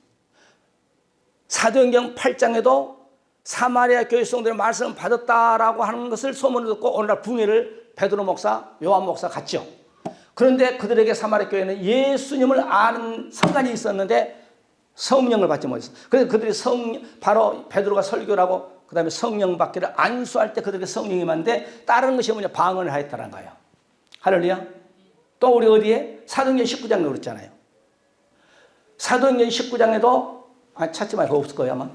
사도행전 8장에도 사마리아 교회 성도들의 말씀을 받았다라고 하는 것을 소문을 듣고 오늘날 붕괴를 베드로 목사, 요한 목사 갔죠. 그런데 그들에게 사마리아 교회는 예수님을 아는 성간이 있었는데 성령을 받지 못했어. 그래서 그들이 바로 베드로가 설교를 하고 그 다음에 성령 받기를 안수할 때 그들에게 성령이 임하는데 다른 것이 뭐냐 방언을 하였다는 거예요. 할렐루야. 또 우리 어디에? 사도행전 19장에 그랬잖아요. 사도행전 19장에도 찾지 말고 없을 거예요 아마.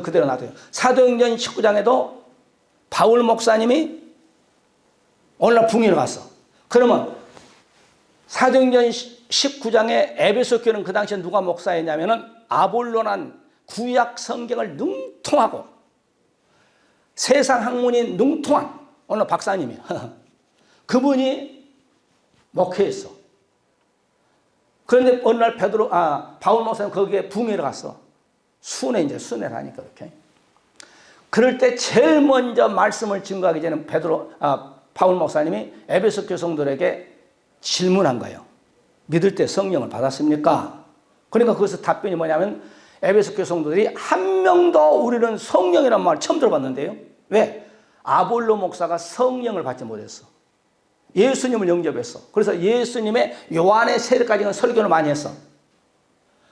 그대로 놔둬요. 사도행전 19장에도 바울 목사님이 오늘날 붕괴를 갔어. 그러면 사도행전 19장에 에베소 교회는 그 당시에 누가 목사였냐면은 아볼로란 구약 성경을 능통하고 세상 학문이 능통한 오늘 박사님이야. 그분이 목회했어. 그런데 어느 날 바울 목사님 거기에 붕괴를 갔어. 순회를 하니까 이렇게. 그럴 때 제일 먼저 말씀을 증거하기 전에 바울 목사님이 에베소 교성들에게 질문한 거예요. 믿을 때 성령을 받았습니까? 그러니까 거기서 답변이 뭐냐면 에베소 교성들이 한 명도 우리는 성령이란 말을 처음 들어봤는데요. 왜? 아볼로 목사가 성령을 받지 못했어. 예수님을 영접했어. 그래서 예수님의 요한의 세례까지는 설교를 많이 했어.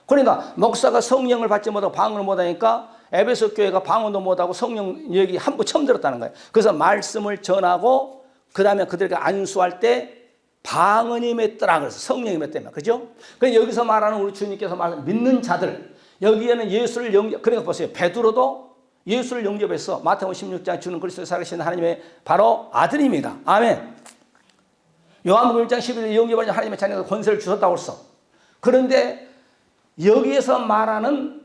그러니까 목사가 성령을 받지 못하고 방언을 못하니까 에베소 교회가 방언도 못하고 성령 얘기 한 번 처음 들었다는 거예요. 그래서 말씀을 전하고 그 다음에 그들에게 안수할 때 방언이 맺더라 그래서 성령이 맺다며. 그죠? 그래서 여기서 말하는 우리 주님께서 말하는 믿는 자들 여기에는 예수를 그러니까 보세요. 베드로도 예수를 영접했어. 마태복음 16장 주는 그리스도의 살아계신 하나님의 바로 아들입니다. 아멘. 요한복음 1장 11절에 영접하는 하나님의 자녀가 권세를 주셨다고 했어. 그런데 여기에서 말하는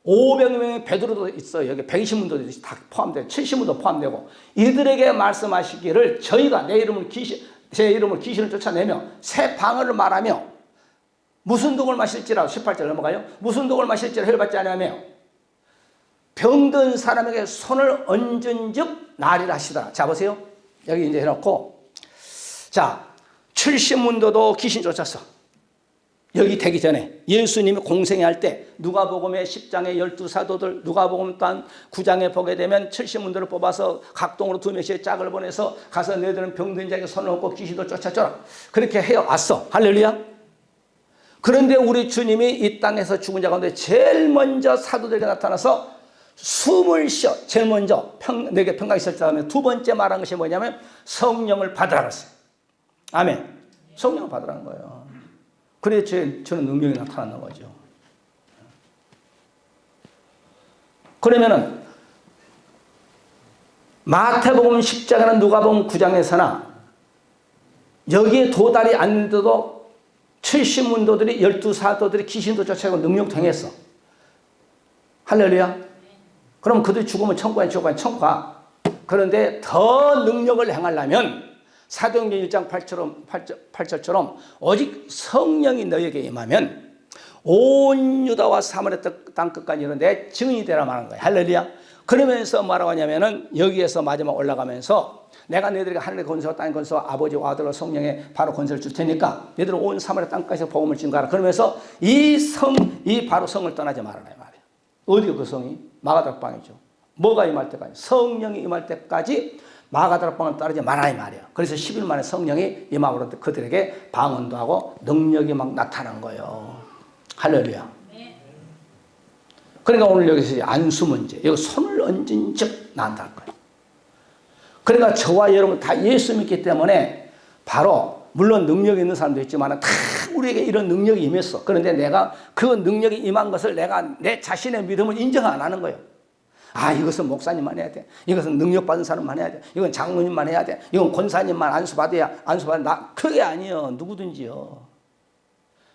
500명의 베드로도 있어요. 여기 120문도 다 포함되고 70문도 포함되고 이들에게 말씀하시기를 저희가 제 이름을 귀신을 쫓아내며 새 방언을 말하며 무슨 독을 마실지라도 18절 넘어가요. 무슨 독을 마실지라도 해를 받지 않으며 병든 사람에게 손을 얹은 즉 나리라 하시더라. 자 보세요. 여기 이제 해놓고 자 70문도도 귀신 쫓았어. 여기 되기 전에 예수님이 공생할 때 누가복음의 10장의 12사도들 누가복음 단 9장에 보게 되면 70문도를 뽑아서 각동으로 2명씩 짝을 보내서 가서 너희들은 병든 자에게 손을 얹고 귀신도 쫓아줘라. 그렇게 해왔어. 할렐루야. 그런데 우리 주님이 이 땅에서 죽은 자 가운데 제일 먼저 사도들에게 나타나서 숨을 쉬어 제일 먼저 내게 평강이 있을 때 하면 두 번째 말한 것이 뭐냐면 성령을 받으라 그랬어요. 아멘. 성령을 받으라는 거예요. 그래서 저는 능력이 나타나는 거죠. 그러면은 마태복음 10장이나 누가복음 9장에서나 여기에 도달이 않는데도 70문도들이 12사도들이 귀신도 쫓아가고 능력도 행했어. 할렐루야. 그럼 그들이 죽으면 천국에 천국가. 그런데 더 능력을 행하려면 사도행전 1장 8절처럼 오직 성령이 너에게 임하면 온 유다와 사마리아 땅 끝까지 이르러 내 증인이 되라 말하는 거예요. 할렐루야. 그러면서 뭐라고 하냐면은 여기에서 마지막 올라가면서 내가 너희들에게 하늘의 권세와 땅의 권세와 아버지와 아들과 성령의 바로 권세를 줄 테니까 너희들은 온 사마리아 땅까지 복음을 증거하라. 그러면서 이 바로 성을 떠나지 말아라 말이에요. 어디가 그 성이? 마가다락방이죠. 뭐가 임할 때까지? 성령이 임할 때까지 마가다락방을 따르지 말아라 이 말이에요. 그래서 10일 만에 성령이 임함으로 그들에게 방언도 하고 능력이 막 나타난 거예요. 할렐루야. 그러니까 오늘 여기서 안수 문제, 여기 손을 얹은 즉 난다 할 거예요. 그러니까 저와 여러분 다 예수 믿기 때문에 바로 물론 능력이 있는 사람도 있지만 다 우리에게 이런 능력이 임했어. 그런데 내가 그 능력이 임한 것을 내가 내 자신의 믿음을 인정 안 하는 거예요. 아, 이것은 목사님만 해야 돼. 이것은 능력받은 사람만 해야 돼. 이건 장로님만 해야 돼. 이건 권사님만 안수받아야 나. 그게 아니에요. 누구든지요.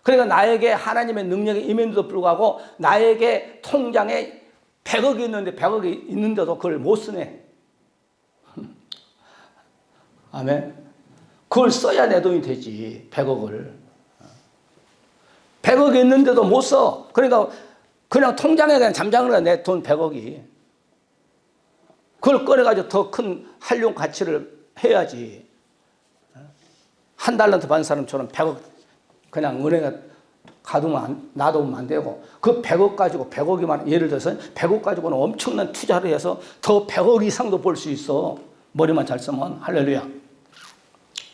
그러니까 나에게 하나님의 능력이 임했는데도 불구하고 나에게 통장에 100억이 있는데 100억이 있는데도 그걸 못 쓰네. 아멘. 그걸 써야 내 돈이 되지. 100억을. 100억이 있는데도 못 써. 그러니까 그냥 통장에 그냥 잠장을 해. 내 돈 100억이. 그걸 꺼내가지고 더 큰 활용 가치를 해야지. 한 달란트 받은 사람처럼 100억 그냥 은행에 놔두면 안 되고 그 100억 가지고 100억이만 예를 들어서 100억 가지고는 엄청난 투자를 해서 더 100억 이상도 벌 수 있어. 머리만 잘 쓰면. 할렐루야.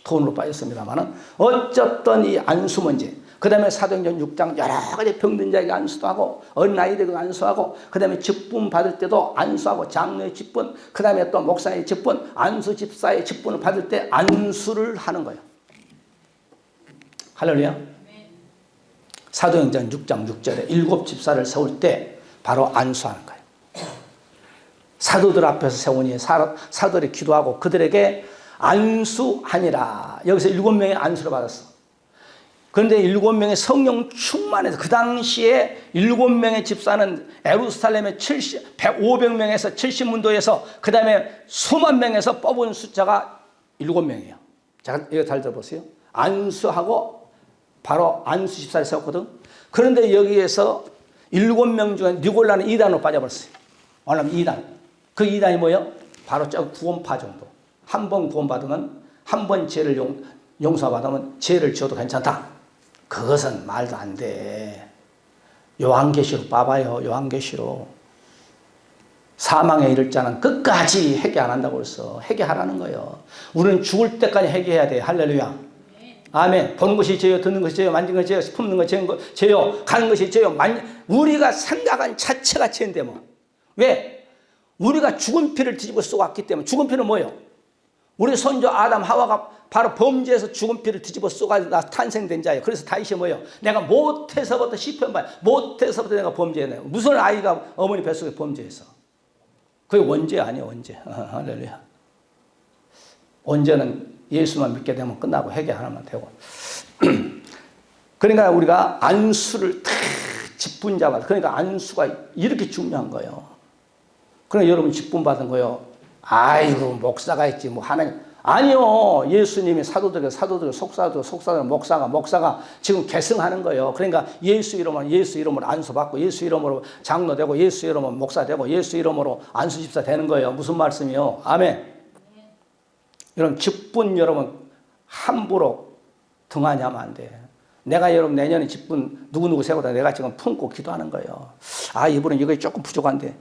돈으로 빠졌습니다만은 어쨌든 이 안수 문제, 그 다음에 사도행전 6장 여러 가지 병든 자에게 안수도 하고 어린 아이들에게 안수하고 그 다음에 직분 받을 때도 안수하고 장로의 직분, 그 다음에 또 목사의 직분, 안수 집사의 직분을 받을 때 안수를 하는 거예요. 할렐루야. 사도행전 6장 6절에 7 집사를 세울 때 바로 안수하는 거예요. 사도들 앞에서 세우니 사도들이 기도하고 그들에게 안수하니라. 여기서 7명의 안수를 받았어. 그런데 7명의 성령 충만해서 그 당시에 7명의 집사는 예루살렘의 500명에서 70문도에서 그 다음에 수만 명에서 뽑은 숫자가 7명이에요. 자, 이거 잘 들어보세요. 안수하고 바로 안수 집사를 세웠거든. 그런데 여기에서 7명 중에 니골라는 2단으로 빠져버렸어요. 왜냐하면 2단. 그 2단이 뭐예요? 바로 저 구원파 정도. 한 번 구원받으면 한 번 죄를 용서받으면 죄를 지어도 괜찮다. 그것은 말도 안 돼. 요한계시록 봐봐요. 요한계시록. 사망에 이를 자는 끝까지 회개 안 한다고 그랬어. 회개하라는 거예요. 우리는 죽을 때까지 회개해야 돼. 할렐루야. 아멘. 보는 것이 죄요, 듣는 것이 죄요, 만지는 것이 죄요, 품는 것이 죄요, 가는 것이 죄요. 우리가 생각한 자체가 죄인데 뭐. 왜? 우리가 죽은 피를 뒤집어 쓰고 왔기 때문에. 죽은 피는 뭐예요? 우리 선조 아담 하와가 바로 범죄에서 죽은 피를 뒤집어 쏘가 탄생된 자예요. 그래서 다윗이 뭐예요? 내가 못해서부터 시편 봐요. 못해서부터 내가 범죄했네요. 무슨 아이가 어머니 뱃속에 범죄했어? 그게 원죄 아니에요, 원죄. 할렐루야. 원죄는 예수만 믿게 되면 끝나고 회개하면 되고. 그러니까 우리가 안수를 탁 직분 잡아. 그러니까 안수가 이렇게 중요한 거예요. 그러니까 여러분 직분 받은 거요. 아이고 목사가 있지 뭐 하나님. 아니요. 예수님이 사도들, 속사들, 목사가 지금 계승하는 거예요. 그러니까 예수 이름으로 안수받고 예수 이름으로 장로 되고 예수 이름으로 목사 되고 예수 이름으로 안수 집사 되는 거예요. 무슨 말씀이요? 아멘. 여러분 직분 여러분 함부로 등한히 하면 안 돼. 내가 여러분 내년에 직분 누구누구 세우다 내가 지금 품고 기도하는 거예요. 아 이번엔 이거 조금 부족한데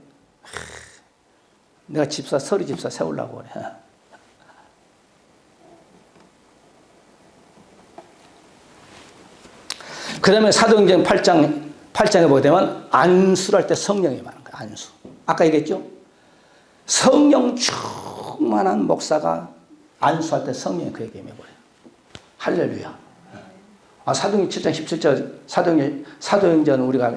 내가 서리 집사 세우려고 그래. 그 다음에 사도행전 8장에 보게 되면 안수를 할 때 성령이 많은 거예요. 안수. 아까 얘기했죠? 성령 충만한 목사가 안수할 때 성령이 그에게 임해버려요. 할렐루야. 사도행전 7장 17절 사도행전 우리가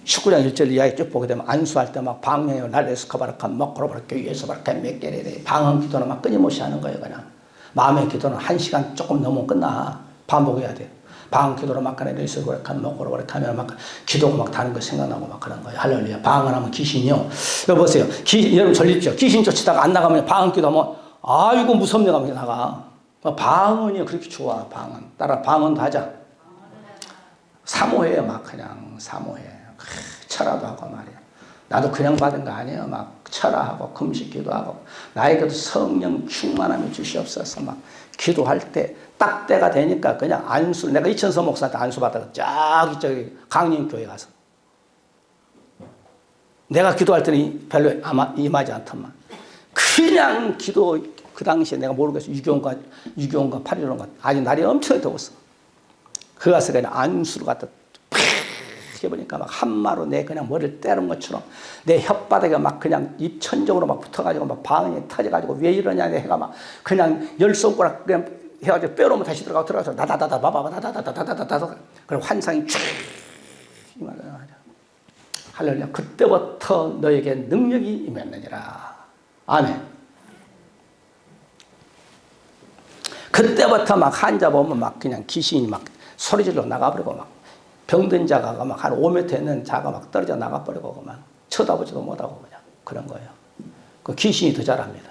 19장 1절 이야기 쭉 보게 되면 안수할 때 막 방향을 날레스커바라칸 먹고로바라케 위에서바라케 맥게레레 방언 기도는 막 끊임없이 하는 거예요. 그냥 마음의 기도는 1시간 조금 넘으면 끝나. 반복해야 돼. 방언 기도로 막 가네 레스커바라칸 먹고로바라케 하면 막 기도가 막 다른 거 생각나고 막 그런 거예요. 할렐루야. 방언하면 귀신이요. 여러분 보세요. 여러분 졸립죠. 귀신 쫓치다가 안 나가면 방언 기도하면 아이고 무섭네 가면 나가. 방언이 그렇게 좋아. 방언 따라 방언도 하자. 사모해 막 그냥 사모해. 철화도 하고 말이야. 나도 그냥 받은 거 아니에요. 막 철화하고 금식 기도하고 나에게도 성령 충만함이 주시옵소서 막 기도할 때 딱 때가 되니까 그냥 안수, 내가 이천서 목사한테 안수 받다가 저기 강림교회 가서 내가 기도할 때는 별로 아마 임하지 않더만 그냥 기도, 그 당시에 내가 모르겠어. 6.25인가 8.15인가 아주 날이 엄청 더웠어. 그 가서 그냥 안수를 갖다 팍 해보니까 막 한마로 내 그냥 머리를 때린 것처럼 내 혓바닥에 막 그냥 입천정으로 막 붙어가지고 막 방이 터져가지고 왜 이러냐 내 해가 막 그냥 열 손가락 그냥 해가지고 빼놓으면 다시 들어가서 나다다다 바바바다다다다다다다 그럼 환상이 쫙 할렐루야. 그때부터 너에게 능력이 임했느니라. 아멘. 그때부터 막 환자 보면 막 그냥 귀신이 막 소리질러 나가버리고 막 병든 자가 막 한 5m 있는 자가 막 떨어져 나가버리고 그만 쳐다보지도 못하고 그냥 그런 거예요. 그 귀신이 더 잘합니다.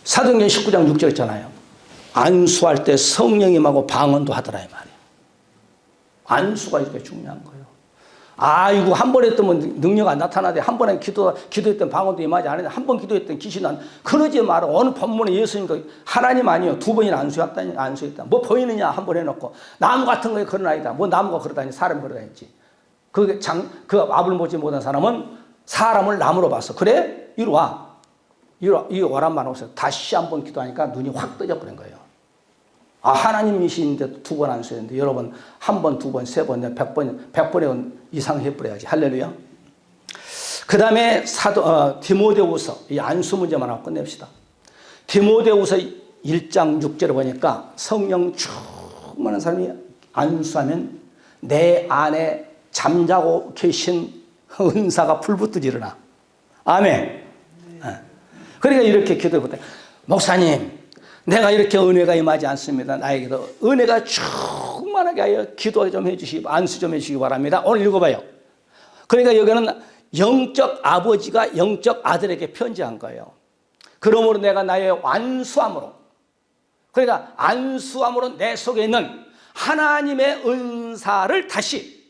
사도행전 19장 6절 있잖아요. 안수할 때 성령이 임하고 방언도 하더라 이 말이에요. 안수가 이렇게 중요한 거예요. 아이고 한 번 했더니 능력 안 나타나대. 한 번에 기도했던 방언도 임하지 않았는데 한 번 기도했던 귀신은 그러지 마라. 어느 본문에 예수님도 하나님 아니요 2번이나 안수했다. 뭐 보이느냐 한 번 해놓고 나무 같은 거에 걸어다니다. 뭐 나무가 걸어다니 사람이 걸어다니지. 그 앞을 보지 못한 사람은 사람을 나무로 봤어. 그래? 이리 와. 이 오란 말 없어요. 다시 한번 기도하니까 눈이 확 떠져버린 거예요. 아, 하나님이신데 2번 안수했는데 여러분 1번, 2번, 3번, 100번에 이상 해버려야지. 할렐루야. 그 다음에 디모데후서 이 안수 문제만 하고 끝냅시다. 디모데후서 1장 6절에 보니까 성령 충만한 사람이 안수하면 내 안에 잠자고 계신 은사가 불붙듯 일어나. 아멘. 그러니까 이렇게 기도해보다 목사님 내가 이렇게 은혜가 임하지 않습니다. 나에게도 은혜가 충만하게 하여 기도 좀 해주시고 안수 좀 해주시기 바랍니다. 오늘 읽어봐요. 그러니까 여기는 영적 아버지가 영적 아들에게 편지한 거예요. 그러므로 내가 나의 안수함으로 그러니까 안수함으로 내 속에 있는 하나님의 은사를 다시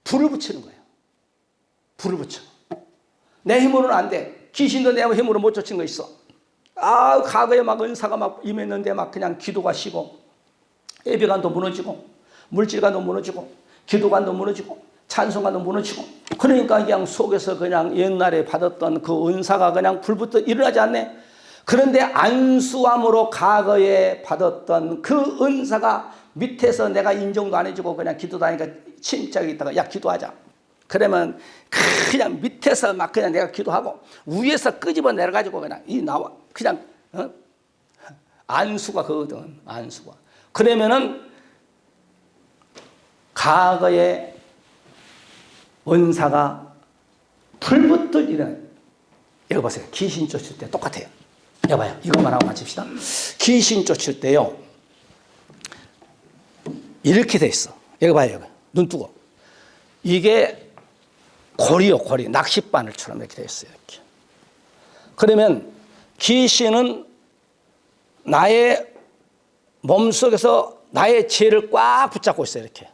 불을 붙이는 거예요. 불을 붙여. 내 힘으로는 안 돼. 귀신도 내 힘으로 못 쫓은 거 있어. 아, 과거에 막 은사가 막 임했는데 막 그냥 기도가 쉬고 예배관도 무너지고 물질관도 무너지고 기도관도 무너지고 찬송관도 무너지고 그러니까 그냥 속에서 그냥 옛날에 받았던 그 은사가 그냥 불붙어 일어나지 않네. 그런데 안수함으로 과거에 받았던 그 은사가 밑에서 내가 인정도 안 해주고 그냥 기도도 하니까 침착이 있다가 야 기도하자. 그러면 그냥 밑에서 막 그냥 내가 기도하고 위에서 끄집어 내려가지고 그냥 나와 그냥 안수가 그거거든. 안수가. 그러면은 과거의 은사가 불붙을 일은 여기 보세요. 귀신 쫓을 때 똑같아요. 여봐요. 이것만 하고 마칩시다. 귀신 쫓을 때요. 이렇게 돼 있어. 여기 봐요. 여기. 눈 뜨고. 이게 고리요, 고리. 낚싯바늘처럼 이렇게 돼 있어요. 이렇게. 그러면 귀신은 나의 몸속에서 나의 죄를 꽉 붙잡고 있어요. 이렇게.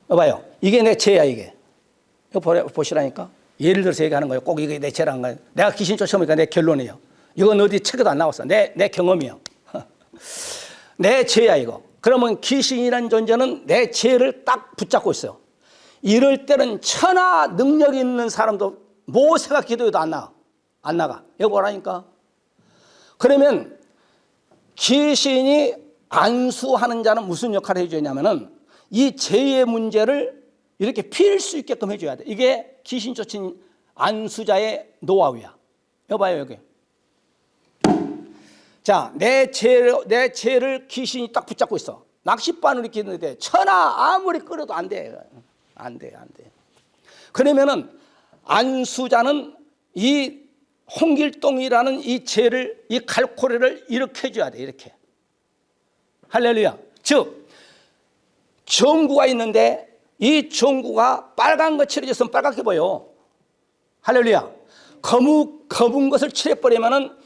봐요. 이게 내 죄야, 이게. 이거 보시라니까. 예를 들어서 얘기하는 거예요. 꼭 이게 내 죄라는 거예요. 내가 귀신 쫓아오니까 내 결론이에요. 이건 어디 책에도 안 나왔어. 내 경험이요. 내 죄야, 이거. 그러면 귀신이라는 존재는 내 죄를 딱 붙잡고 있어요. 이럴 때는 천하 능력이 있는 사람도 모세가 기도해도 안 나가. 여기 보라니까. 그러면 귀신이 안수하는 자는 무슨 역할을 해줘야 하냐면은 이 죄의 문제를 이렇게 필 수 있게끔 해줘야 돼. 이게 귀신 쫓은 안수자의 노하우야. 여기 봐요, 여기. 자, 내 죄를 귀신이 딱 붙잡고 있어. 낚싯바늘 이렇게 있는데 천하 아무리 끌어도 안 돼. 안 돼. 그러면은 안수자는 이 홍길동이라는 이 죄를, 이 갈고리를 이렇게 해줘야 돼. 이렇게. 할렐루야. 즉, 전구가 있는데 이 전구가 빨간 거 칠해졌으면 빨갛게 보여. 할렐루야. 검은 것을 칠해버리면은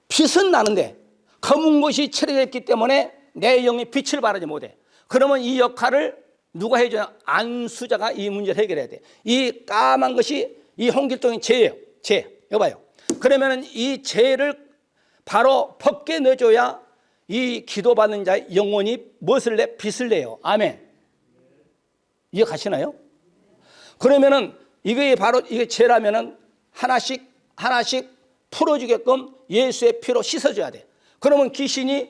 빛은 나는데 검은 것이 칠해졌기 때문에 내 영이 빛을 발하지 못해. 그러면 이 역할을 누가 해줘야? 안수자가 이 문제를 해결해야 돼. 이 까만 것이 이 홍길동이 죄예요. 죄. 여봐요. 그러면은 이 죄를 바로 벗게 내줘야 이 기도받는 자의 영혼이 무엇을 내? 빛을 내요. 아멘. 이해 가시나요? 그러면은 이게 바로 이게 죄라면은 하나씩 풀어주게끔 예수의 피로 씻어줘야 돼. 그러면 귀신이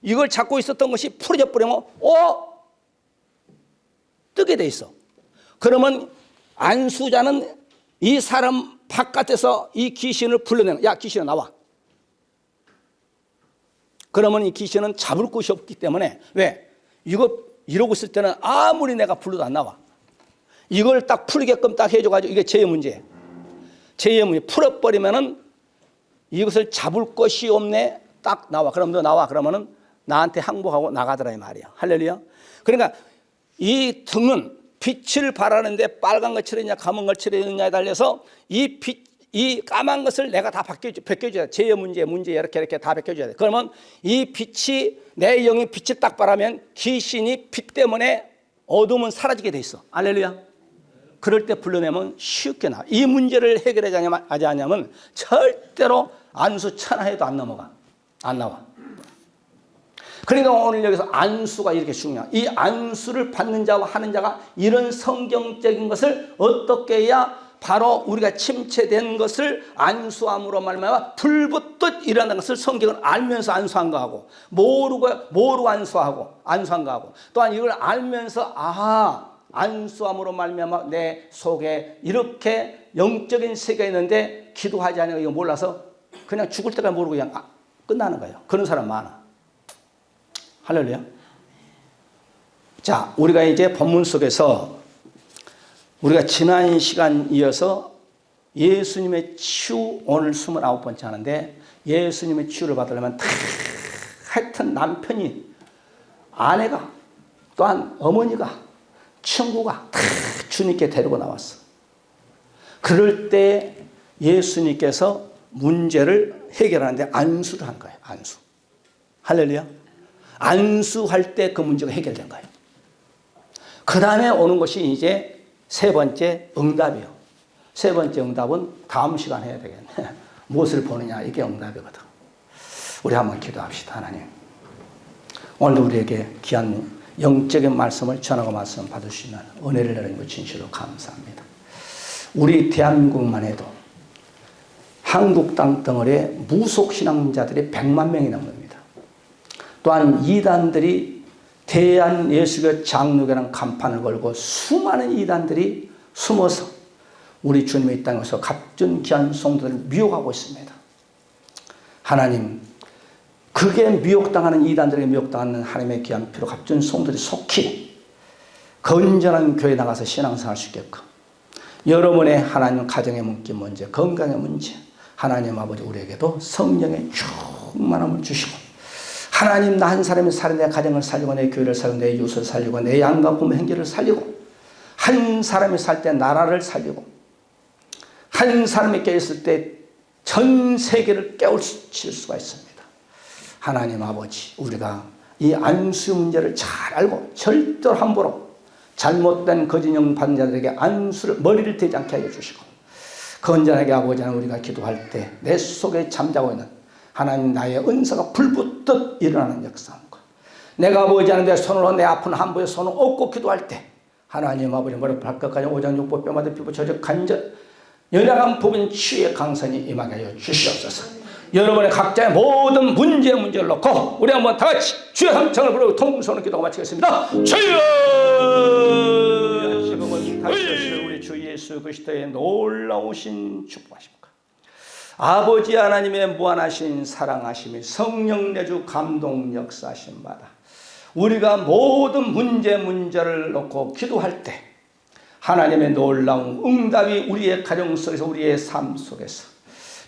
이걸 잡고 있었던 것이 풀어져 버리면 뜨게 돼 있어. 그러면 안수자는 이 사람 바깥에서 이 귀신을 불러내는, 야 귀신아 나와. 그러면 이 귀신은 잡을 곳이 없기 때문에, 왜? 이러고 있을 때는 아무리 내가 불러도 안 나와. 이걸 딱 풀게끔 딱 해줘가지고, 이게 죄의 문제예요. 죄의 문제. 풀어버리면은 이것을 잡을 것이 없네. 딱 나와. 그럼 너 나와. 그러면은 나한테 항복하고 나가더라 이 말이야. 할렐루야. 그러니까 이 등은 빛을 발하는데 빨간 걸 칠했냐 검은 걸 칠했냐에 달려서 이 까만 것을 내가 다 벗겨줘야 돼. 죄의 문제 이렇게 다 벗겨줘야 돼. 그러면 이 빛이, 내 영이 빛을 딱 발하면 귀신이 빛 때문에 어둠은 사라지게 돼 있어. 할렐루야. 그럴 때 불러내면 쉽게 나와. 이 문제를 해결하지 않으면 절대로 안수 천하에도 안 넘어가. 안 나와. 그러니까 오늘 여기서 안수가 이렇게 중요해. 이 안수를 받는 자와 하는 자가 이런 성경적인 것을 어떻게 해야 바로 우리가 침체된 것을 안수함으로 말미암아 불붙듯 일어나는 것을 성경은 알면서 안수한 거하고, 모르고 안수한 거하고, 또한 이걸 알면서 안수함으로 말미암아 내 속에 이렇게 영적인 세계가 있는데 기도하지 않으면 이거 몰라서 그냥 죽을 때까지 모르고 그냥 끝나는 거예요. 그런 사람 많아. 할렐루야. 자, 우리가 이제 본문 속에서 우리가 지난 시간 이어서 예수님의 치유, 오늘 29번째 하는데, 예수님의 치유를 받으려면 하여튼 남편이, 아내가, 또한 어머니가, 친구가 다 주님께 데리고 나왔어. 그럴 때 예수님께서 문제를 해결하는데 안수를 한 거예요. 안수. 할렐루야. 안수할 때 그 문제가 해결된 거예요. 그 다음에 오는 것이 이제 세 번째 응답이요. 세 번째 응답은 다음 시간 해야 되겠네. 무엇을 보느냐, 이게 응답이거든. 우리 한번 기도합시다. 하나님, 오늘 우리에게 귀한 영적인 말씀을 전하고 말씀 받을 수 있는 은혜를 내린 것 진실로 감사합니다. 우리 대한민국만 해도 한국 땅 덩어리에 무속신앙자들이 100만 명이 넘습니다. 또한 이단들이 대한 예수교 장로교라는 간판을 걸고 수많은 이단들이 숨어서 우리 주님의 이 땅에서 값진 귀한 성도들을 미혹하고 있습니다. 하나님, 그게 미혹당하는 이단들에게 미혹당하는 하나님의 귀한 피로 값진 성도들이 속히 건전한 교회에 나가서 신앙생활 할 수 있게끔, 여러분의 하나님 가정의 문제, 건강의 문제, 하나님 아버지 우리에게도 성령의 충만함을 주시고, 하나님 나 한 사람이 살아 내 가정을 살리고 내 교회를 살리고 내 이웃을 살리고 내 양과 부모 형제를 살리고, 한 사람이 살 때 나라를 살리고, 한 사람이 깨있을 때 전 세계를 깨우칠 수가 있습니다. 하나님 아버지, 우리가 이 안수 문제를 잘 알고 절대로 함부로 잘못된 거짓령 받는 자들에게 안수를 머리를 대지 않게 하여 주시고, 건전하게 아버지 하나님, 우리가 기도할 때 내 속에 잠자고 있는 하나님 나의 은사가 불붙듯 일어나는 역사함과, 내가 아버지 하나님 내 손으로 내 아픈 한부에 손을 얹고 기도할 때 하나님 아버지 머리 발끝까지 오장육부 뼈마다 피부 저적 간절 연약한 부분 치유의 강선이 임하게 하여 주시옵소서. 여러분의 각자의 모든 문제를 놓고 우리 한번 다 같이 주의 함성을 부르고 통성을 기도하고 마치겠습니다. 주여! 지금은 다시 우리 주 예수 그리스도의 놀라우신 축복하십니까? 아버지 하나님의 무한하신 사랑하심이 성령 내주 감동 역사하심 받아 우리가 모든 문제를 놓고 기도할 때 하나님의 놀라운 응답이 우리의 가정 속에서, 우리의 삶 속에서,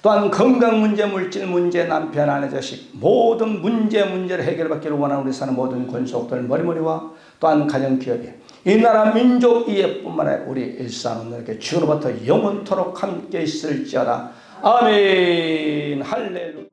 또한 건강 문제, 물질 문제, 남편, 아내, 자식 모든 문제를 해결받기를 원하는 우리 사는 모든 권속들 머리머리와 또한 가정 기업이 이 나라 민족 이해뿐만 아니라 우리 일산원들에게 지금부터 영원토록 함께 있을지어다. 아멘. 할렐루야.